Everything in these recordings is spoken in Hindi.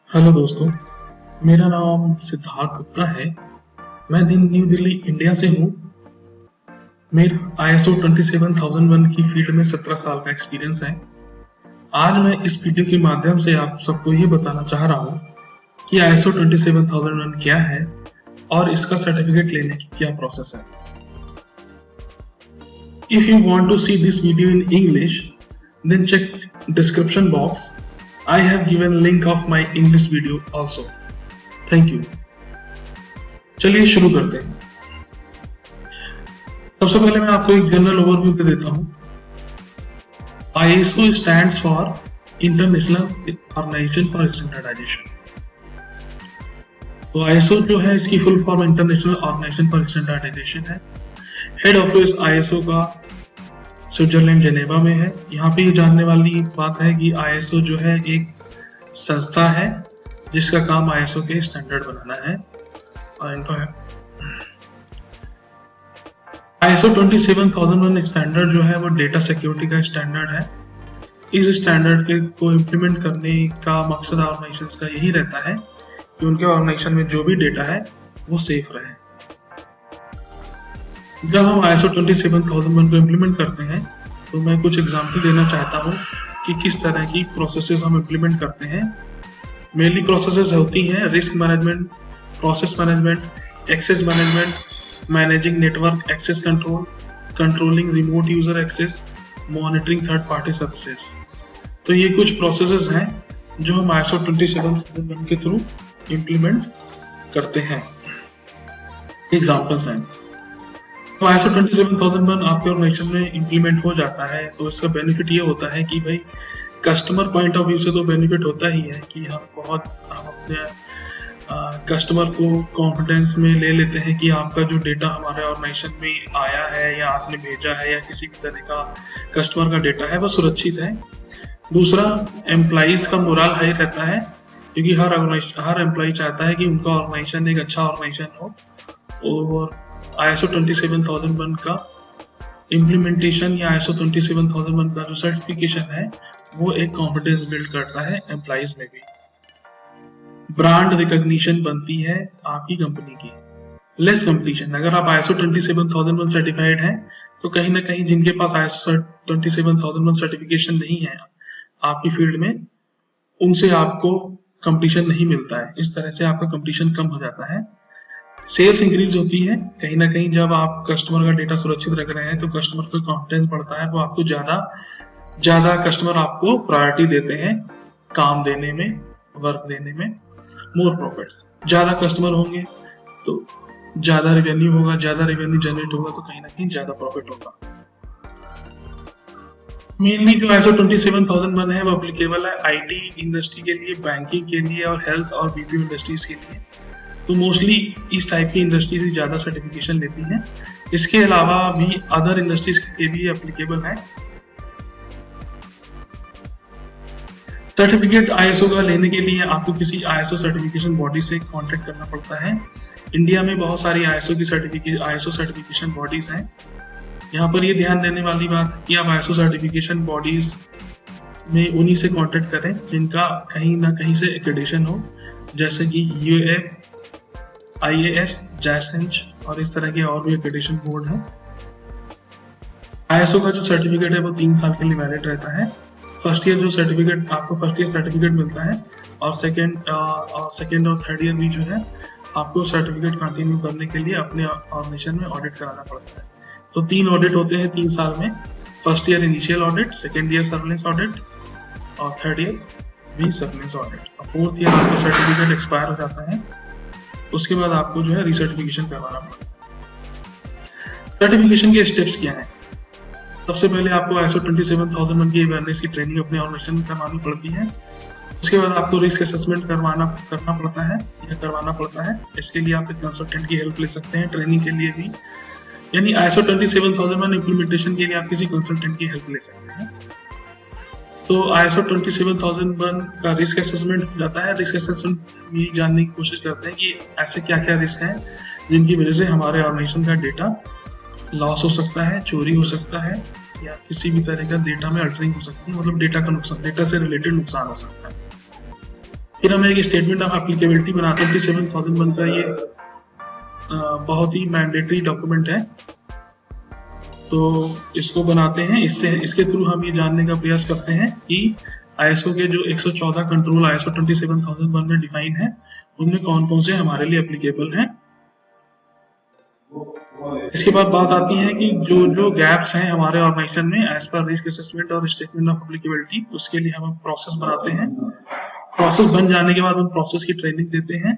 हेलो दोस्तों, मेरा नाम सिद्धार्थ गुप्ता है। मैं न्यू दिल्ली इंडिया से हूँ। मेरा ISO 27001 की फील्ड में 17 साल का एक्सपीरियंस है। आज मैं इस वीडियो के माध्यम से आप सबको ये बताना चाह रहा हूँ कि ISO 27001 क्या है और इसका सर्टिफिकेट लेने की क्या प्रोसेस है। If you want to see this video in English, then check description box. I have given link of my English video also. Thank you. चलिए शुरू करते हैं। सबसे पहले मैं आपको एक जनरल ओवरव्यू दे देता हूँ। ISO stands for International Organization for Standardization. तो ISO जो है इसकी full form International Organization for Standardization है। हेड ऑफिस ISO का स्विट्जरलैंड जेनेवा में है। यहाँ पे ये जानने वाली बात है कि ISO जो है एक संस्था है जिसका काम ISO के स्टैंडर्ड बनाना है और इनको है ISO 27001 स्टैंडर्ड जो है वो डेटा सिक्योरिटी का स्टैंडर्ड है। इस स्टैंडर्ड के को इम्प्लीमेंट करने का मकसद ऑर्गेनाइजेशंस का यही रहता है कि उनके ऑर्गेनाइजेशन में जो भी डेटा है वो सेफ रहे। जब हम ISO 27001 को इम्प्लीमेंट करते हैं तो मैं कुछ एग्जांपल देना चाहता हूँ कि किस तरह की प्रोसेसेस हम इम्प्लीमेंट करते हैं। मेनली प्रोसेसेस होती हैं risk management, process management, access management, managing network access control, controlling remote user access, monitoring third party services. तो ये कुछ प्रोसेसेस हैं जो हम ISO 27001 के थ्रू इम्प्लीमेंट करते हैं। एग्जाम्पल्स हैं। तो ISO 27001 आपके ऑर्गेनाइजेशन में इम्प्लीमेंट हो जाता है तो इसका बेनिफिट ये होता है कि भाई कस्टमर पॉइंट ऑफ व्यू से तो बेनिफिट होता ही है कि हम अपने कस्टमर को कॉन्फिडेंस में ले लेते हैं कि आपका जो डेटा हमारे ऑर्गेनाइजेशन में आया है या आपने भेजा है या किसी भी तरह का कस्टमर का डेटा है वो सुरक्षित है। दूसरा, एम्प्लॉइज का मोरल हाई रहता है क्योंकि हर एम्प्लॉय चाहता है कि उनका ऑर्गेनाइजेशन एक अच्छा ऑर्गेनाइजेशन हो और ISO 27001 का इम्प्लीमेंटेशन या ISO 27001 का जो सर्टिफिकेशन है वो एक कॉन्फिडेंस बिल्ड करता है एम्प्लॉइज में भी। ब्रांड रिकॉग्निशन बनती है आपकी कंपनी की। लेस कंपटीशन, अगर आप ISO 27001 सर्टिफाइड हैं तो कहीं ना कहीं जिनके पास ISO 27001 सर्टिफिकेशन नहीं है आपकी फील्ड में, उनसे आपको कंपटीशन नहीं मिलता है। इस तरह से आपका कंपटीशन कम हो जाता है। सेल्स इंक्रीज होती है कहीं ना कहीं जब आप कस्टमर का डेटा सुरक्षित रख रहे हैं तो कस्टमर को कॉन्फिडेंस बढ़ता है, वो आपको ज्यादा कस्टमर आपको प्रायोरिटी देते हैं काम देने में, वर्क देने में। मोर प्रॉफिट्स, ज्यादा कस्टमर होंगे तो ज्यादा रेवेन्यू होगा, ज्यादा रेवेन्यू जनरेट होगा तो कहीं ना कहीं ज्यादा प्रॉफिट होगा। मेनली जो ISO 27001 है वो एप्लीकेबल है IT इंडस्ट्री के लिए, बैंकिंग के लिए और हेल्थ और BPO इंडस्ट्रीज के लिए। तो मोस्टली इस टाइप की इंडस्ट्रीज ही ज्यादा सर्टिफिकेशन लेती हैं। इसके अलावा भी अदर इंडस्ट्रीज के लिए एप्लीकेबल है। सर्टिफिकेट ISO का लेने के लिए आपको किसी ISO सर्टिफिकेशन बॉडी से कांटेक्ट करना पड़ता है। इंडिया में बहुत सारी ISO सर्टिफिकेशन बॉडीज हैं। यहाँ पर ये ध्यान देने वाली बात है कि आप ISO सर्टिफिकेशन बॉडीज में उन्हीं से कांटेक्ट करें जिनका कहीं ना कहीं से एक्रेडिटेशन हो, जैसे कि UAF, IAS, जैसेंच और इस तरह के और भी एक्रेडिटेशन बोर्ड है। ISO का जो सर्टिफिकेट है वो 3 साल के लिए वैलिड रहता है। फर्स्ट ईयर जो सर्टिफिकेट आपको फर्स्ट ईयर सर्टिफिकेट मिलता है और सेकेंड और थर्ड ईयर भी जो है आपको सर्टिफिकेट कंटिन्यू करने के लिए अपने ऑर्गेनाइजेशन में ऑडिट कराना पड़ता है। तो 3 ऑडिट होते हैं 3 साल में। First year initial audit, second year surveillance audit और थर्ड ईयर भी सर्विलेंस ऑडिट। और फोर्थ ईयर आपका सर्टिफिकेट एक्सपायर हो जाता है, उसके बाद आपको जो है रिसर्टिफिकेशन करवाना पड़ता है। सर्टिफिकेशन के स्टेप्स क्या हैं? सबसे पहले आपको ISO 27001 की अवेयरनेस की ट्रेनिंग अपने ऑर्गेनाइजेशन में करवानी पड़ती है। उसके बाद आपको रिस्क असेसमेंट करना पड़ता है। इसके लिए आप एक कंसल्टेंट की हेल्प ले सकते हैं ट्रेनिंग के लिए भी, यानी ISO 27001 इम्प्लीमेंटेशन के लिए आप किसी कंसल्टेंट की हेल्प ले सकते हैं। तो ISO 27001 का रिस्क असेसमेंट हो जाता है। रिस्क असेसमेंट भी जानने की कोशिश करते हैं कि ऐसे क्या क्या रिस्क हैं जिनकी वजह से हमारे ऑर्गेनाइजेशन का डेटा लॉस हो सकता है, चोरी हो सकता है या किसी भी तरह का डेटा में अल्टरिंग हो सकती है, मतलब डेटा से रिलेटेड नुकसान हो सकता है। फिर हमें एक स्टेटमेंट ऑफ एप्लीकेबिलिटी बनाते हैं। 27,001 का ये बहुत ही मैंडेटरी डॉक्यूमेंट है, तो इसको बनाते हैं। इसके थ्रू हम ये जानने का प्रयास करते हैं कि आईएसओ के जो 114 कंट्रोल आईएसओ 27001 में डिफाइन है, उनमें कौन कौन से हमारे लिए एप्लीकेबल हैं। इसके बाद बात आती है कि जो गैप्स हैं हमारे ऑर्गेनाइजेशन में एज पर रिस्क असेसमेंट और स्टेटमेंट ऑफ एप्लीकेबिलिटी, उसके लिए हम प्रोसेस बनाते हैं। प्रोसेस बन जाने के बाद हम प्रोसेस की ट्रेनिंग देते हैं।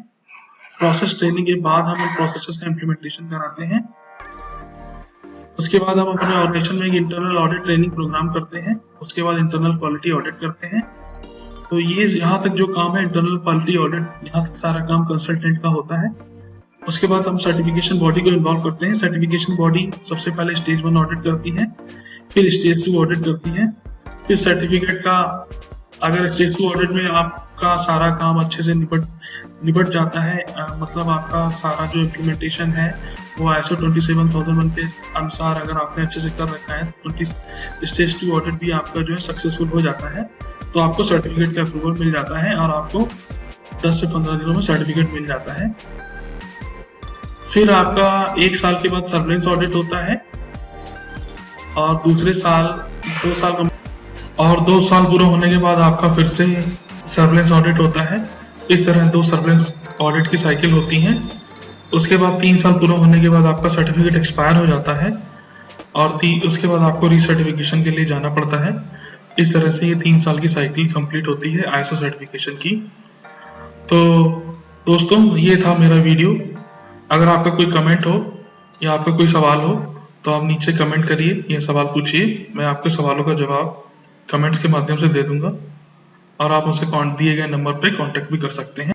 प्रोसेस ट्रेनिंग के बाद हम उन प्रोसेसेस का इम्प्लीमेंटेशन कराते हैं। उसके बाद हम अपने ऑर्गेनाइजेशन में एक इंटरनल ऑडिट ट्रेनिंग प्रोग्राम करते हैं। उसके बाद इंटरनल क्वालिटी ऑडिट करते हैं। तो ये यहाँ तक जो काम है इंटरनल क्वालिटी ऑडिट, यहाँ तक सारा काम कंसल्टेंट का होता है। उसके बाद हम सर्टिफिकेशन बॉडी को इन्वॉल्व करते हैं। सर्टिफिकेशन बॉडी सबसे पहले स्टेज 1 ऑडिट करती है, फिर स्टेज 2 ऑडिट करती है, फिर सर्टिफिकेट का अगर स्टेज 2 ऑडिट में आपका सारा काम अच्छे से निपट जाता है, मतलब आपका सारा जो इम्प्लीमेंटेशन है वो आईएसओ 27001 के अनुसार अगर आपने अच्छे से कर रखा है, तो स्टेज 2 ऑडिट भी आपका जो है सक्सेसफुल हो जाता है, तो आपको सर्टिफिकेट का अप्रूवल मिल जाता है और आपको 10 से 15 दिनों में सर्टिफिकेट मिल जाता है। फिर आपका 1 साल के बाद सर्वेलेंस ऑडिट होता है और दूसरे साल 2 साल पूरा होने के बाद आपका फिर से सर्वेलेंस ऑडिट होता है। इस तरह 2 सर्वेलेंस ऑडिट की साइकिल होती हैं। उसके बाद 3 साल पूरा होने के बाद आपका सर्टिफिकेट एक्सपायर हो जाता है और उसके बाद आपको रीसर्टिफिकेशन के लिए जाना पड़ता है। इस तरह से ये 3 साल की साइकिल कंप्लीट होती है आईएसओ सर्टिफिकेशन की। तो दोस्तों, ये था मेरा वीडियो। अगर आपका कोई कमेंट हो या आपका कोई सवाल हो तो आप नीचे कमेंट करिए या सवाल पूछिए। मैं आपके सवालों का जवाब कमेंट्स के माध्यम से दे दूंगा और आप उनसे दिए गए नंबर पे कांटेक्ट भी कर सकते हैं।